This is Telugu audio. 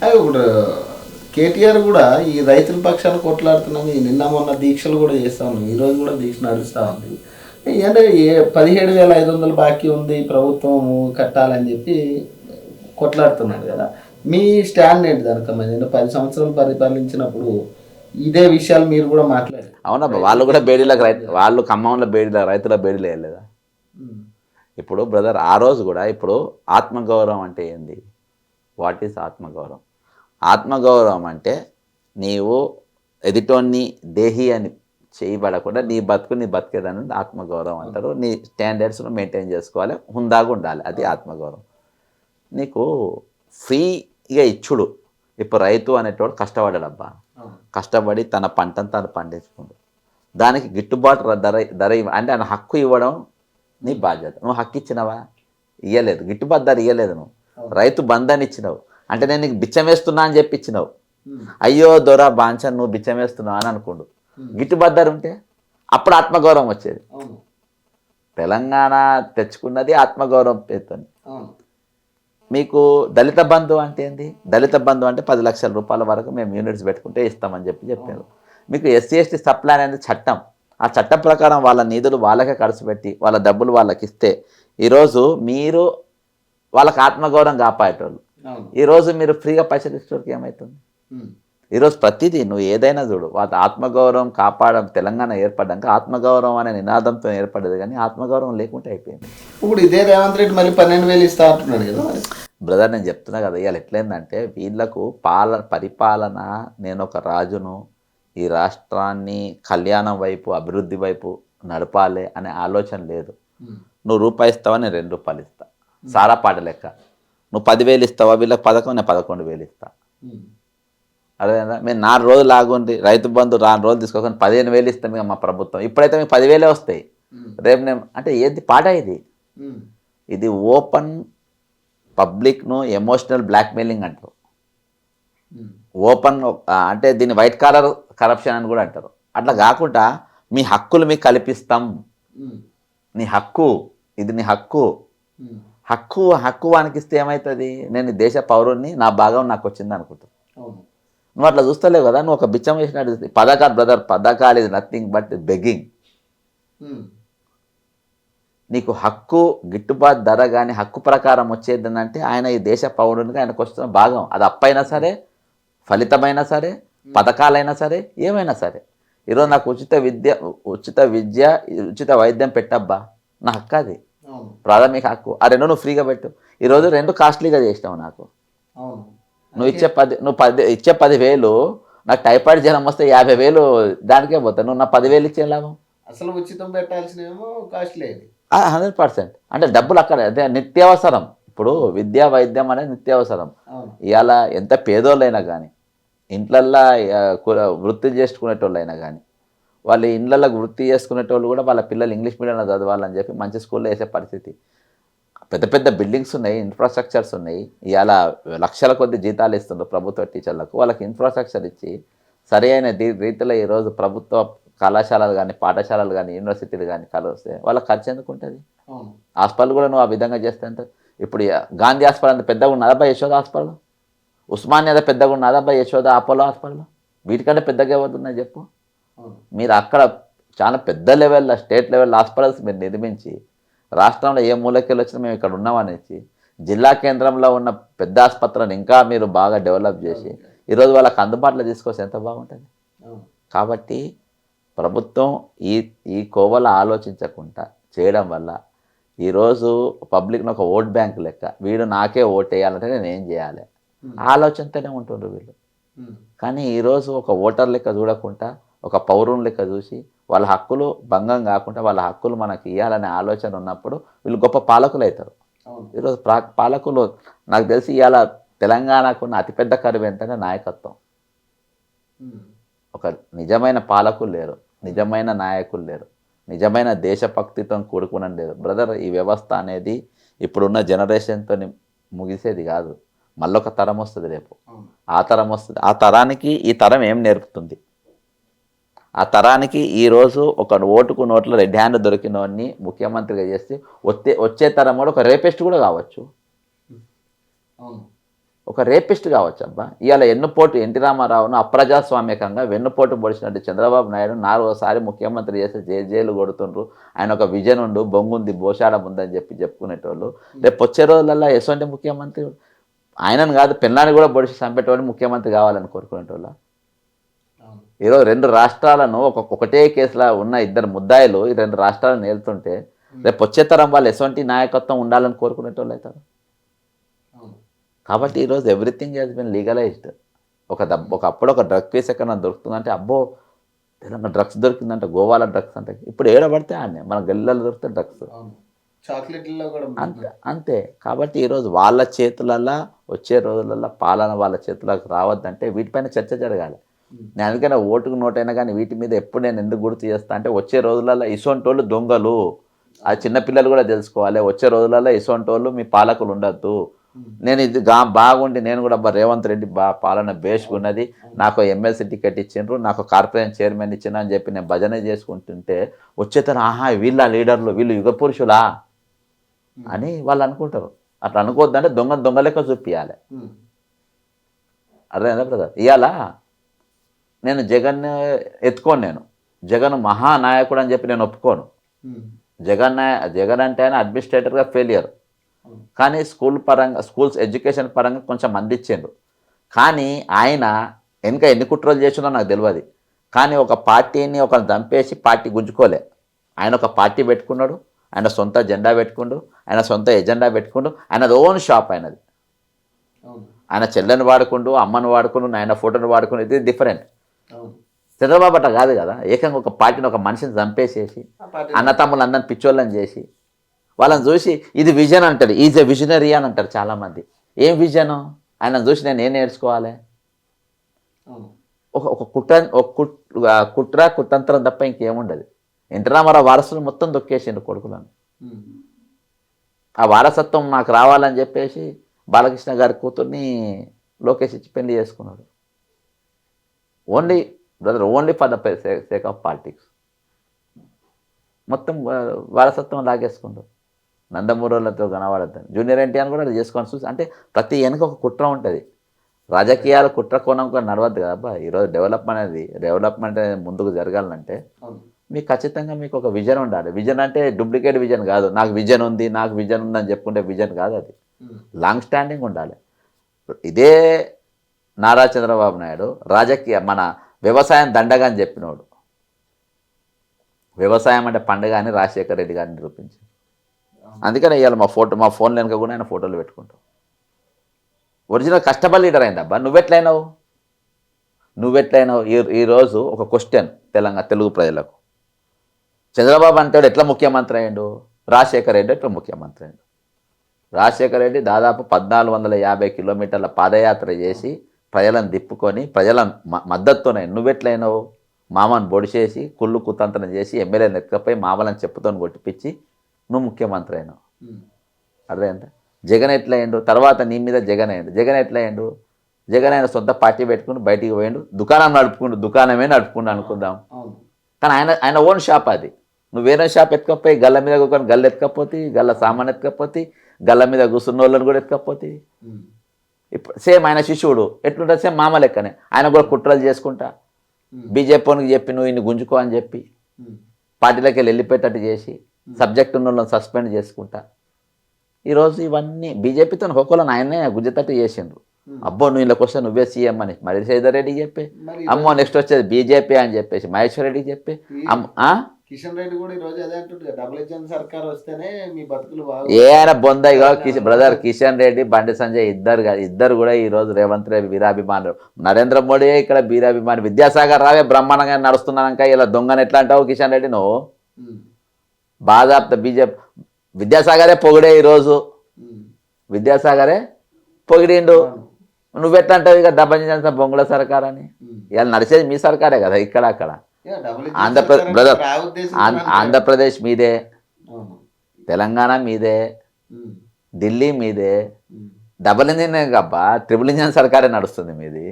అది ఒకటి కేటీఆర్ కూడా ఈ రైతుల పక్షాన కొట్లాడుతున్నాము, ఈ నిన్న మొన్న దీక్షలు కూడా చేస్తా ఉన్నాం, ఈరోజు కూడా దీక్ష నడుస్తూ ఉంది. అంటే 17,500 బాకీ ఉంది, ప్రభుత్వం కట్టాలని చెప్పి కొట్లాడుతున్నాడు కదా. మీ స్టాండ్ ఏంటి దానికి? నేను 10 సంవత్సరాలు పరిపాలించినప్పుడు ఇదే విషయాలు మీరు కూడా మాట్లాడారు. అవునబ్బా, వాళ్ళు కూడా బేడీలకు వాళ్ళు ఖమ్మంలో బేడీల రైతుల బేడీలు వేయలేదా? ఇప్పుడు బ్రదర్ ఆ రోజు కూడా ఇప్పుడు ఆత్మగౌరవం అంటే ఏంది? వాట్ ఈస్ ఆత్మగౌరవం? ఆత్మగౌరవం అంటే నీవు ఎదుటోన్ని దేహి అని చేయబడకుండా నీ బతుకు నీ బతికేదని ఆత్మగౌరవం అంటారు. నీ స్టాండర్డ్స్ను మెయింటైన్ చేసుకోవాలి, హుందాగా ఉండాలి, అది ఆత్మగౌరవం. నీకు ఫ్రీగా ఇచ్చుడు. ఇప్పుడు రైతు అనేటోడు కష్టపడ్డాడబ్బా, కష్టపడి తన పంటను తను పండించుకుండు, దానికి గిట్టుబాటు ధర అంటే ఆయన హక్కు ఇవ్వడం నీ బాధ్యత. నువ్వు హక్కు ఇచ్చినావా? ఇవ్వలేదు. గిట్టుబాటు ధర ఇవ్వలేదు. నువ్వు రైతు బంధాన్ని ఇచ్చినావు అంటే నేను నీకు బిచ్చం వేస్తున్నా అని చెప్పి ఇచ్చినావు. అయ్యో దొర బాంచన్ నువ్వు బిచ్చం వేస్తున్నావు అని అనుకోండు. గిట్టుబాటు ధర ఉంటే అప్పుడు ఆత్మగౌరవం వచ్చేది. తెలంగాణ తెచ్చుకున్నది ఆత్మగౌరవం పేరుతోని. మీకు దళిత బంధు అంటే ఏంది? దళిత బంధు అంటే 10 లక్షల రూపాయల వరకు మేము యూనిట్స్ పెట్టుకుంటే ఇస్తామని చెప్పారు. మీకు ఎస్సీ ఎస్టీ సప్లాన్ అనేది చట్టం. ఆ చట్టం ప్రకారం వాళ్ళ నిధులు వాళ్ళకే ఖర్చు పెట్టి వాళ్ళ డబ్బులు వాళ్ళకి ఇస్తే ఈరోజు మీరు వాళ్ళకి ఆత్మగౌరవం కాపాడేటోళ్ళు. ఈరోజు మీరు ఫ్రీగా పైసలు ఇచ్చేటోళ్ళకి ఏమవుతుంది? ఈరోజు ప్రతిదీ నువ్వు ఏదైనా చూడు, వాళ్ళ ఆత్మగౌరవం కాపాడడం. తెలంగాణ ఏర్పడ్డాక ఆత్మగౌరవం అనే నినాదంతో ఏర్పడ్డది, కానీ ఆత్మగౌరవం లేకుంటే అయిపోయింది. ఇప్పుడు ఇదే రేవంత్ రెడ్డి మళ్ళీ 12,000 ఇస్తా అంటున్నాడు కదా. బ్రదర్ నేను చెప్తున్నా కదా, ఇవాళ ఎట్లయిందంటే వీళ్ళకు పరిపాలన, నేను ఒక రాజును, ఈ రాష్ట్రాన్ని కళ్యాణం వైపు అభివృద్ధి వైపు నడపాలి అనే ఆలోచన లేదు. నువ్వు రూపాయి ఇస్తావా, నేను 2 రూపాయలు ఇస్తా, సారా పాట లెక్క. నువ్వు 10,000 ఇస్తావా, వీళ్ళకి పథకం, నేను 11,000 ఇస్తా. అదేనా? మేము 4 రోజులు ఆగుండి రైతు బంధు 4 రోజులు తీసుకోకుండా 15,000 ఇస్తాం ఇక మా ప్రభుత్వం. ఇప్పుడైతే మీకు 10,000 వస్తాయి, రేపు నేను అంటే ఏది పాట ఇది ఓపెన్ పబ్లిక్ను ఎమోషనల్ బ్లాక్మెయిలింగ్ అంటారు. ఓపెన్ అంటే దీన్ని వైట్ కాలర్ కరప్షన్ అని కూడా అంటారు. అట్లా కాకుండా మీ హక్కులు మీకు కల్పిస్తాం, నీ హక్కు ఇది, నీ హక్కు హక్కు వానికిస్తే ఏమవుతుంది? నేను దేశ పౌరుణ్ణి, నా భాగం నాకు వచ్చింది అనుకుంటాను. నువ్వు అట్లా చూస్తలేవు కదా. నువ్వు ఒక బిచ్చం వేసినట్టు పథకాలు బ్రదర్, పథకాలు ఇది నథింగ్ బట్ బెగ్గింగ్. నీకు హక్కు గిట్టుబాటు ధర కానీ హక్కు ప్రకారం వచ్చేది అంటే ఆయన ఈ దేశ పౌరునిగా ఆయనకు వస్తున్న భాగం. అది అప్పైనా సరే, ఫలితమైనా సరే, పథకాలైనా సరే, ఏమైనా సరే. ఈరోజు నాకు ఉచిత విద్య ఉచిత వైద్యం పెట్టబ్బా, నా హక్కు అది, ప్రాథమిక హక్కు. ఆ 2 నువ్వు ఫ్రీగా పెట్టు. ఈరోజు 2 కాస్ట్లీగా చేసినావు నాకు. నువ్వు ఇచ్చే 10,000 నాకు టైఫాయిడ్ జ్వరం వస్తే 50,000 దానికే పోతాయి. నువ్వు నా 10,000 ఇచ్చే లాభం. అసలు ఉచితం పెట్టాల్సినేమో కాస్ట్లీ 100%. అంటే డబ్బులు అక్కడ అదే నిత్యావసరం. ఇప్పుడు విద్యా వైద్యం అనేది నిత్యావసరం. ఇవాళ ఎంత పేదోళ్ళైనా కానీ, ఇంట్లల్లో వృత్తి చేసుకునేటోళ్ళైనా కానీ, వాళ్ళ ఇళ్ళల్లో వృత్తి చేసుకునేటోళ్ళు కూడా వాళ్ళ పిల్లలు ఇంగ్లీష్ మీడియంలో చదవాలని చెప్పి మంచి స్కూల్లో వేసే పరిస్థితి. పెద్ద పెద్ద బిల్డింగ్స్ ఉన్నాయి, ఇన్ఫ్రాస్ట్రక్చర్స్ ఉన్నాయి. ఇవాళ లక్షల కొద్ది జీతాలు ఇస్తున్నారు ప్రభుత్వ టీచర్లకు. వాళ్ళకి ఇన్ఫ్రాస్ట్రక్చర్ ఇచ్చి సరైన రీతిలో ఈరోజు ప్రభుత్వ కళాశాలలు కానీ, పాఠశాలలు కానీ, యూనివర్సిటీలు కానీ కలిస్తే వాళ్ళకి ఖర్చు ఎందుకు ఉంటుంది? హాస్పిటల్ కూడా నువ్వు ఆ విధంగా చేస్తే అంటే ఇప్పుడు గాంధీ హాస్పిటల్ అంత పెద్దగా ఉన్నదబ్బా యశోద హాస్పిటల్, ఉస్మానియా అంత పెద్దగా ఉన్నదబ్బా యశోద అపోలో హాస్పిటల్, వీటికంటే పెద్దగా ఎవరున్నాయి చెప్పు? మీరు అక్కడ చాలా పెద్ద లెవెల్లో స్టేట్ లెవెల్ హాస్పిటల్స్ మీరు నిర్మించి రాష్ట్రంలో ఏ మూలకెళ్ళి వచ్చినా మేము ఇక్కడ ఉన్నామనేసి జిల్లా కేంద్రంలో ఉన్న పెద్ద ఆసుపత్రులను ఇంకా మీరు బాగా డెవలప్ చేసి ఈరోజు వాళ్ళకి అందుబాటులో తీసుకొస్తే ఎంత బాగుంటుంది. కాబట్టి ప్రభుత్వం ఈ కోవల ఆలోచించకుండా చేయడం వల్ల ఈరోజు పబ్లిక్ను ఒక ఓట్ బ్యాంక్ లెక్క, వీడు నాకే ఓట్ వేయాలంటే నేను ఏం చేయాలి ఆలోచనతోనే ఉంటుండ్రు వీళ్ళు. కానీ ఈరోజు ఒక ఓటర్ లెక్క చూడకుండా ఒక పౌరుని లెక్క చూసి వాళ్ళ హక్కులు భంగం కాకుండా వాళ్ళ హక్కులు మనకి ఇవ్వాలనే ఆలోచన ఉన్నప్పుడు వీళ్ళు గొప్ప పాలకులు అవుతారు. ఈరోజు పాలకులు నాకు తెలిసి ఇవాళ తెలంగాణకు ఉన్న అతిపెద్ద కరువు ఏంటంటే నాయకత్వం. ఒక నిజమైన పాలకులు లేరు, నిజమైన నాయకులు లేరు, నిజమైన దేశభక్తితో కూడుకుని లేదు బ్రదర్. ఈ వ్యవస్థ అనేది ఇప్పుడున్న జనరేషన్తో ముగిసేది కాదు. మళ్ళొక తరం వస్తుంది, రేపు ఆ తరం వస్తుంది. ఆ తరానికి ఈ తరం ఏం నేర్పుతుంది? ఆ తరానికి ఈరోజు ఒక ఓటుకు నోట్లో రెడ్ హ్యాండ్ దొరికిన వాడిని ముఖ్యమంత్రిగా చేస్తే వచ్చే తరం కూడా ఒక రేపెస్ట్ కూడా కావచ్చు. ఒక రేపిస్ట్ కావచ్చు అబ్బా. ఇవాళ ఎన్నుపోటు ఎన్టీ రామారావును అప్రజాస్వామ్యకంగా వెన్నుపోటు పొడిచినట్టు చంద్రబాబు నాయుడు 4వసారి ముఖ్యమంత్రి చేస్తే జైలు కొడుతుండ్రు. ఆయన ఒక విజన్ ఉండు, బొంగుంది, బోషాడం ఉందని చెప్పుకునేటోళ్ళు. రేపు వచ్చే రోజులలో ఎటువంటి ముఖ్యమంత్రి ఆయనను కాదు పెళ్ళాన్ని కూడా పొడిచి చంపేటోళ్ళు ముఖ్యమంత్రి కావాలని కోరుకునేటోళ్ళ. ఈరోజు 2 రాష్ట్రాలను ఒకటే కేసులో ఉన్న 2 ముద్దాయిలు ఈ 2 రాష్ట్రాలను ఏలుతుంటే రేపు వచ్చే తరం వాళ్ళు ఎటువంటి నాయకత్వం ఉండాలని కోరుకునేటోళ్ళు అవుతారు. కాబట్టి ఈరోజు ఎవ్రీథింగ్ హ్యాస్ బిన్ లీగలైజ్డ్. ఒకప్పుడు ఒక డ్రగ్ కేసు ఎక్కడ దొరుకుతుందంటే అబ్బో తెలంగాణ డ్రగ్స్ దొరికిందంటే గోవాలో డ్రగ్స్ అంటే ఇప్పుడు ఏడబడితే ఆడనే మన గల్లీలలో దొరికితే డ్రగ్స్ చాక్లెట్లలో కూడా అంతే. కాబట్టి ఈరోజు వాళ్ళ చేతులల్లో వచ్చే రోజులలో పాలన వాళ్ళ చేతులకు రావద్దంటే వీటిపైన చర్చ జరగాలి. నేను అందుకనే ఓటుకు నోటైనా కానీ వీటి మీద ఎప్పుడు నేను ఎందుకు గుర్తు చేస్తా అంటే వచ్చే రోజులలో ఇసొంటోళ్ళు దొంగలు, ఆ చిన్నపిల్లలు కూడా తెలుసుకోవాలి. వచ్చే రోజులలో ఇసొంటోళ్ళు మీ పాలకులు ఉండద్దు. నేను ఇది బాగుండి నేను కూడా రేవంత్ రెడ్డి పాలన బేస్కున్నది, నాకు ఎమ్మెల్సీ టికెట్ ఇచ్చిండ్రు, నాకు కార్పొరేషన్ చైర్మన్ ఇచ్చిన అని చెప్పి నేను భజన చేసుకుంటుంటే వచ్చేతను ఆహా వీళ్ళ లీడర్లు, వీళ్ళు యుగ పురుషులా అని వాళ్ళు అనుకుంటారు. అట్లా అనుకోవద్దంటే దొంగ లెక్క చూపించాలి. అర్థమైందా బ్రదర్? ఇవాళ నేను జగన్ ఎత్తుకోను, నేను జగన్ మహానాయకుడు అని చెప్పి నేను ఒప్పుకోను. జగన్ అంటే ఆయన అడ్మినిస్ట్రేటర్గా ఫెయిలియర్, కానీ స్కూల్స్ ఎడ్యుకేషన్ పరంగా కొంచెం అందించిండు. కానీ ఆయన వెనక ఎన్ని కుట్రలు చేసిందో నాకు తెలియదు. కానీ ఒక పార్టీని ఒకరిని చంపేసి పార్టీ గుంజుకోలే. ఆయన ఒక పార్టీ పెట్టుకున్నాడు, ఆయన సొంత జెండా పెట్టుకుండు, ఆయన సొంత ఎజెండా పెట్టుకుండు, ఆయనది ఓన్ షాప్ అయినది. ఆయన చెల్లెని వాడుకుండు, అమ్మను వాడుకుండు, ఆయన ఫోటోని వాడుకుండు, ఇది డిఫరెంట్. చంద్రబాబు అట్లా కాదు కదా, ఏకంగా ఒక పార్టీని ఒక మనిషిని చంపేసేసి అన్నతమ్ములు అందరిని పిచ్చోళ్ళని చేసి వాళ్ళని చూసి ఇది విజన్ అంటారు, ఈజ్ ఎ విజనరీ అని అంటారు చాలామంది. ఏం విజను? ఆయన చూసి నేను ఏం నేర్చుకోవాలి? ఒక కుట్ర కుతంత్రం తప్ప ఇంకేముండదు. ఎన్టీ రామారావు వారసులు మొత్తం దొక్కేసిండు కొడుకులను. ఆ వారసత్వం నాకు రావాలని చెప్పేసి బాలకృష్ణ గారి కూతుర్ని లోకేష్ ఇచ్చి పెళ్లి చేసుకున్నాడు. Only for the sake of politics. మొత్తం వారసత్వం లాగేసుకుంటారు. నందమూరులతో కనబడద్దని జూనియర్ ఎన్టీఆర్ కూడా అది చేసుకొని చూసి అంటే ప్రతి వెనక ఒక కుట్ర ఉంటుంది. రాజకీయాలు కుట్ర కోణం కూడా నడవద్దు కదా. ఈరోజు డెవలప్మెంట్ అనేది ముందుకు జరగాలంటే మీకు ఖచ్చితంగా మీకు ఒక విజన్ ఉండాలి. విజన్ అంటే డూప్లికేట్ విజన్ కాదు, నాకు విజన్ ఉందని చెప్పుకుంటే విజన్ కాదు, అది లాంగ్ స్టాండింగ్ ఉండాలి. ఇదే నారా చంద్రబాబు నాయుడు మన వ్యవసాయం దండగా అని చెప్పినోడు. వ్యవసాయం అంటే పండుగ అని రాజశేఖర రెడ్డి గారిని నిరూపించారు. అందుకని ఇవాళ మా ఫోన్ వెనుక కూడా ఆయన ఫోటోలు పెట్టుకుంటాం. ఒరిజినల్ కష్టపడి లీడర్ అయింది అబ్బా. నువ్వెట్లయినావు? ఈరోజు ఒక క్వశ్చన్ తెలుగు ప్రజలకు, చంద్రబాబు అంటే ఎట్లా ముఖ్యమంత్రి అయ్యిండు, రాజశేఖర రెడ్డి ఎట్లా ముఖ్యమంత్రి అయ్యిండు? రాజశేఖర రెడ్డి దాదాపు 1450 కిలోమీటర్ల పాదయాత్ర చేసి ప్రజలను తిప్పుకొని ప్రజల మద్దతుతోనే. నువ్వెట్లయినావు? మామను బొడిచేసి కుళ్ళు కుతంత్రం చేసి ఎమ్మెల్యేని ఎత్తుకపోయి మామలను చెప్పుతో కొట్టిపించి నువ్వు ముఖ్యమంత్రి అయినావు. అర్థమైందా? జగన్ ఎట్లయిండు? తర్వాత నీ మీద జగన్ ఎట్లయిండు? జగన్ ఆయన సొంత పార్టీ పెట్టుకుని బయటికి పోయిండు, దుకాణమే నడుపుకుండు అనుకుందాం. కానీ ఆయన ఓన్ షాప్ అది. నువ్వు వేరే షాప్ ఎత్తుకపోయి గల్ల మీద కూర్చొని గల్ల ఎత్తుకపోతే, గల్ల సామాన్ ఎత్తుకపోతే, గల్ల మీద కూర్చున్న వాళ్ళని కూడా ఎత్తుకపోతే. ఇప్పుడు సేమ్ ఆయన శిష్యుడు ఎట్లుంటుంది, సేమ్ మామ లెక్కనే. ఆయన కూడా కుట్రలు చేసుకుంటా బీజేపీకి చెప్పి నువ్వు ఇన్ని గుంజుకో అని చెప్పి పార్టీలోకి వెళ్ళిపోయేటట్టు చేసి సబ్జెక్ట్ ఉన్న వాళ్ళని సస్పెండ్ చేసుకుంటా. ఈరోజు ఇవన్నీ బీజేపీతో ఒక్కొక్కళ్ళని ఆయనే గుంజేటట్టు చేసిండ్రు. అబ్బో నువ్వు ఇళ్ళకి వస్తే నువ్వే సీఎం అని మరిసేదర్ రెడ్డికి చెప్పి, అమ్మో నెక్స్ట్ వచ్చేది బీజేపీ అని చెప్పేసి మహేశ్వర్ రెడ్డికి చెప్పి, కిషన్ రెడ్డి కూడా ఈ రోజు అదే అంటుండే, డబుల్ ఇంజన్ సర్కార్ వస్తేనే మీ బతుకులు ఆయన బొందయ్యగా బ్రదర్ కిషన్ రెడ్డి, బండి సంజయ్ ఇద్దరు కూడా ఈ రోజు రేవంత్ రెడ్డి వీరాభిమానులు. నరేంద్ర మోడీ ఇక్కడ వీరాభిమాని. విద్యాసాగర్ రావే బ్రహ్మాండంగా నడుస్తున్నాక ఇలా దొంగను ఎట్లా అంటావు కిషన్ రెడ్డి నువ్వు? బాధాప్త బీజేపీ విద్యాసాగరే పొగిడే, ఈరోజు విద్యాసాగరే పొగిడిండు. నువ్వెట్లా అంటావు ఇక డబ్బు చేసిన బొంగుల సర్కార్ అని? ఇలా నడిచేది మీ సర్కారే కదా ఇక్కడ అక్కడ. ఆంధ్రప్రదేశ్ మీదే, తెలంగాణ మీదే, ఢిల్లీ మీదే. డబుల్ ఇంజిన్ అబ్బా, ట్రిపుల్ ఇంజిన్ సర్కారే నడుస్తుంది మీది.